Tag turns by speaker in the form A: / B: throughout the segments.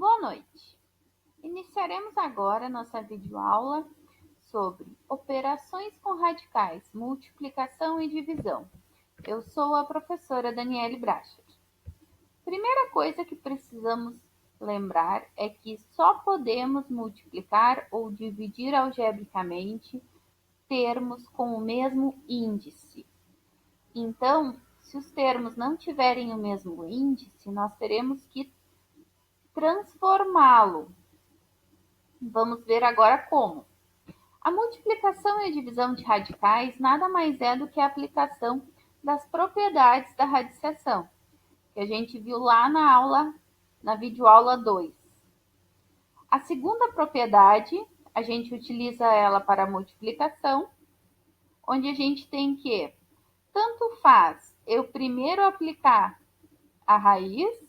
A: Boa noite! Iniciaremos agora nossa videoaula sobre operações com radicais, multiplicação e divisão. Eu sou a professora Daniele Bracher. Primeira coisa que precisamos lembrar é que só podemos multiplicar ou dividir algebricamente termos com o mesmo índice. Então, se os termos não tiverem o mesmo índice, nós teremos que transformá-lo. Vamos ver agora como. A multiplicação e a divisão de radicais nada mais é do que a aplicação das propriedades da radiciação, que a gente viu lá na videoaula 2. A segunda propriedade, a gente utiliza ela para a multiplicação, onde a gente tem que, tanto faz eu primeiro aplicar a raiz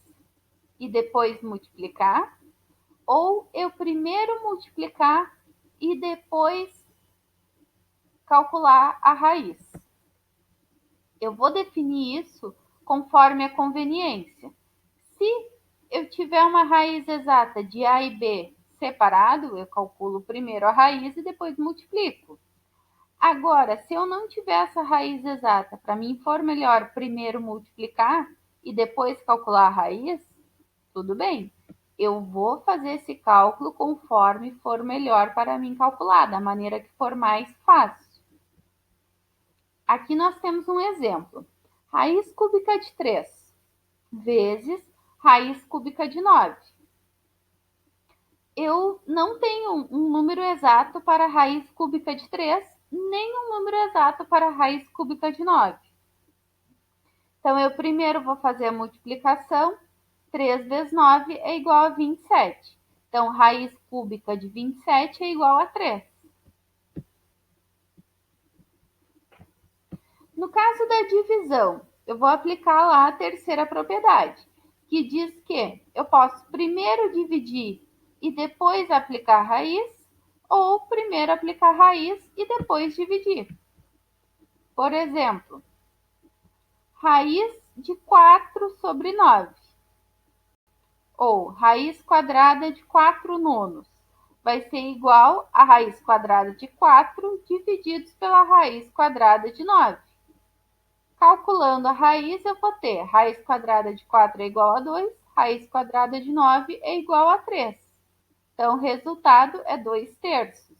A: e depois multiplicar, ou eu primeiro multiplicar e depois calcular a raiz. Eu vou definir isso conforme a conveniência. Se eu tiver uma raiz exata de A e B separado, eu calculo primeiro a raiz e depois multiplico. Agora, se eu não tiver essa raiz exata, para mim for melhor primeiro multiplicar e depois calcular a raiz, tudo bem. Eu vou fazer esse cálculo conforme for melhor para mim calcular, da maneira que for mais fácil. Aqui nós temos um exemplo. Raiz cúbica de 3 vezes raiz cúbica de 9. Eu não tenho um número exato para a raiz cúbica de 3, nem um número exato para a raiz cúbica de 9. Então, eu primeiro vou fazer a multiplicação. 3 vezes 9 é igual a 27. Então, raiz cúbica de 27 é igual a 3. No caso da divisão, eu vou aplicar lá a terceira propriedade, que diz que eu posso primeiro dividir e depois aplicar a raiz, ou primeiro aplicar a raiz e depois dividir. Por exemplo, raiz de 4 sobre 9, ou raiz quadrada de 4 nonos, vai ser igual a raiz quadrada de 4 divididos pela raiz quadrada de 9. Calculando a raiz, eu vou ter raiz quadrada de 4 é igual a 2, raiz quadrada de 9 é igual a 3. Então, o resultado é 2/3.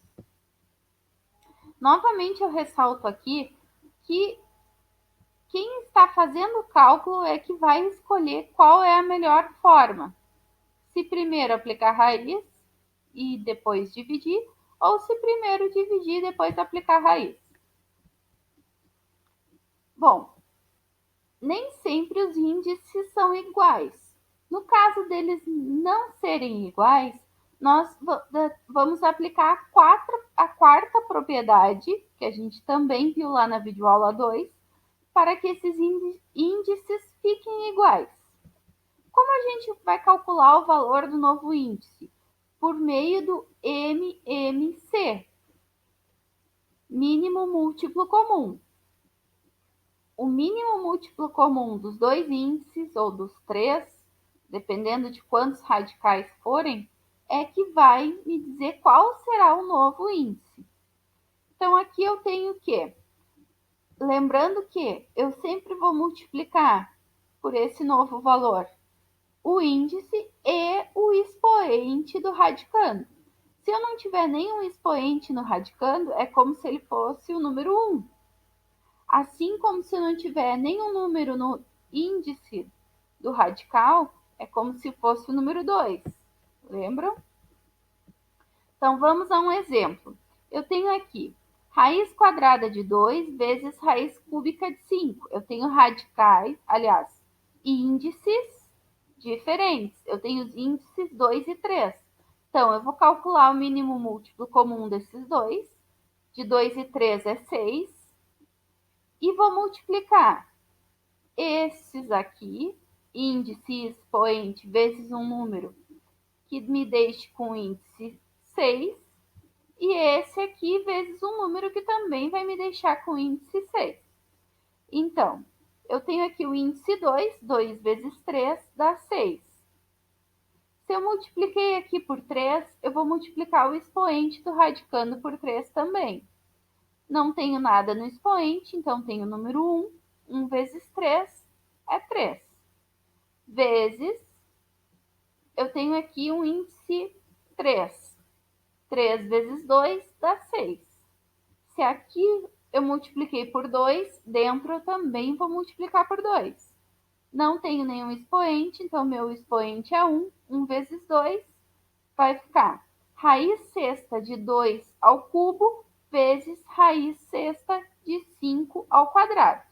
A: Novamente, eu ressalto aqui que quem está fazendo o cálculo é que vai escolher qual é a melhor forma. Se primeiro aplicar a raiz e depois dividir, ou se primeiro dividir e depois aplicar a raiz. Bom, nem sempre os índices são iguais. No caso deles não serem iguais, nós vamos aplicar a quarta propriedade, que a gente também viu lá na videoaula 2, para que esses índices fiquem iguais. Como a gente vai calcular o valor do novo índice? Por meio do MMC, mínimo múltiplo comum. O mínimo múltiplo comum dos dois índices, ou dos três, dependendo de quantos radicais forem, é que vai me dizer qual será o novo índice. Então, aqui eu tenho que, lembrando que eu sempre vou multiplicar por esse novo valor o índice e o expoente do radicando. Se eu não tiver nenhum expoente no radicando, é como se ele fosse o número 1. Assim como se não tiver nenhum número no índice do radical, é como se fosse o número 2. Lembram? Então, vamos a um exemplo. Eu tenho aqui raiz quadrada de 2 vezes raiz cúbica de 5. Eu tenho radicais, aliás, índices diferentes. Eu tenho os índices 2 e 3. Então, eu vou calcular o mínimo múltiplo comum desses dois. De 2 e 3 é 6. E vou multiplicar esses aqui, índice e expoente, vezes um número que me deixe com índice 6, e esse aqui vezes um número que também vai me deixar com índice 6. Então, eu tenho aqui o índice 2, 2 vezes 3 dá 6. Se eu multipliquei aqui por 3, eu vou multiplicar o expoente do radicando por 3 também. Não tenho nada no expoente, então tenho o número 1. 1 vezes 3 é 3. Vezes, eu tenho aqui um índice 3. 3 vezes 2 dá 6. Se aqui eu multipliquei por 2, dentro eu também vou multiplicar por 2. Não tenho nenhum expoente, então meu expoente é 1. 1 vezes 2 vai ficar raiz sexta de 2 ao cubo vezes raiz sexta de 5 ao quadrado.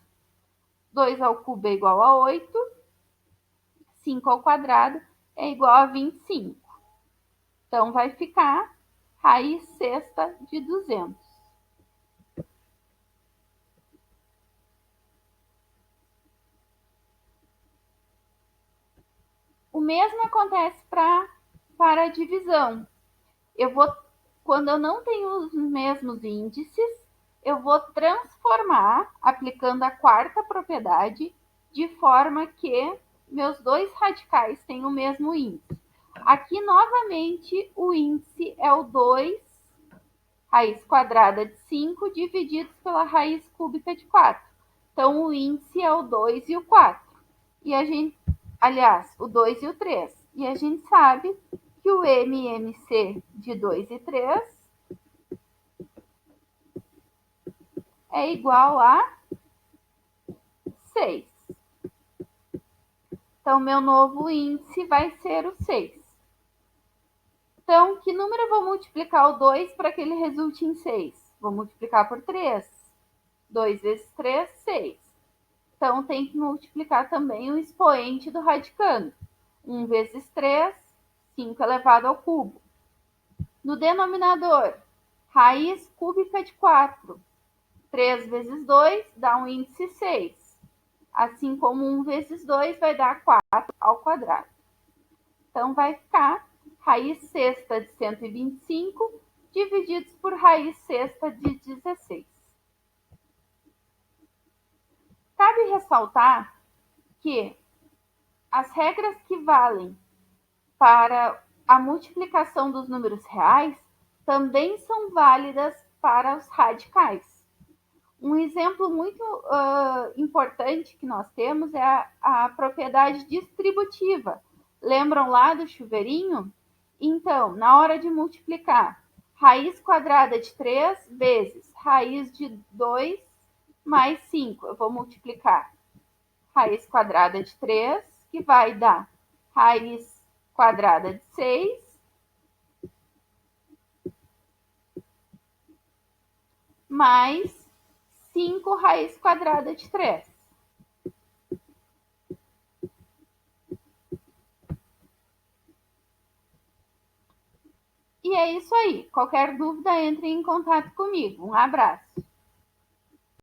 A: 2 ao cubo é igual a 8, 5 ao quadrado é igual a 25. Então, vai ficar raiz sexta de 200. O mesmo acontece para a divisão. Quando eu não tenho os mesmos índices, eu vou transformar, aplicando a quarta propriedade, de forma que meus dois radicais tenham o mesmo índice. Aqui, novamente, o índice é o 2 raiz quadrada de 5 divididos pela raiz cúbica de 4. Então, o índice é o 2 e o 4. E a gente, aliás, o 2 e o 3. E a gente sabe que o MMC de 2 e 3 é igual a 6. Então, meu novo índice vai ser o 6. Então, que número eu vou multiplicar o 2 para que ele resulte em 6? Vou multiplicar por 3. 2 vezes 3, 6. Então, tem que multiplicar também o expoente do radicando. 1 vezes 3, 5 elevado ao cubo. No denominador, raiz cúbica de 4. 3 vezes 2 dá um índice 6. Assim como 1 vezes 2 vai dar 4 ao quadrado. Então, vai ficar raiz sexta de 125 divididos por raiz sexta de 16. Cabe ressaltar que as regras que valem para a multiplicação dos números reais também são válidas para os radicais. Um exemplo muito importante que nós temos é a propriedade distributiva. Lembram lá do chuveirinho? Então, na hora de multiplicar, raiz quadrada de 3 vezes raiz de 2 mais 5. Eu vou multiplicar raiz quadrada de 3, que vai dar raiz quadrada de 6, mais 5 raiz quadrada de 3. E é isso aí. Qualquer dúvida, entre em contato comigo. Um abraço.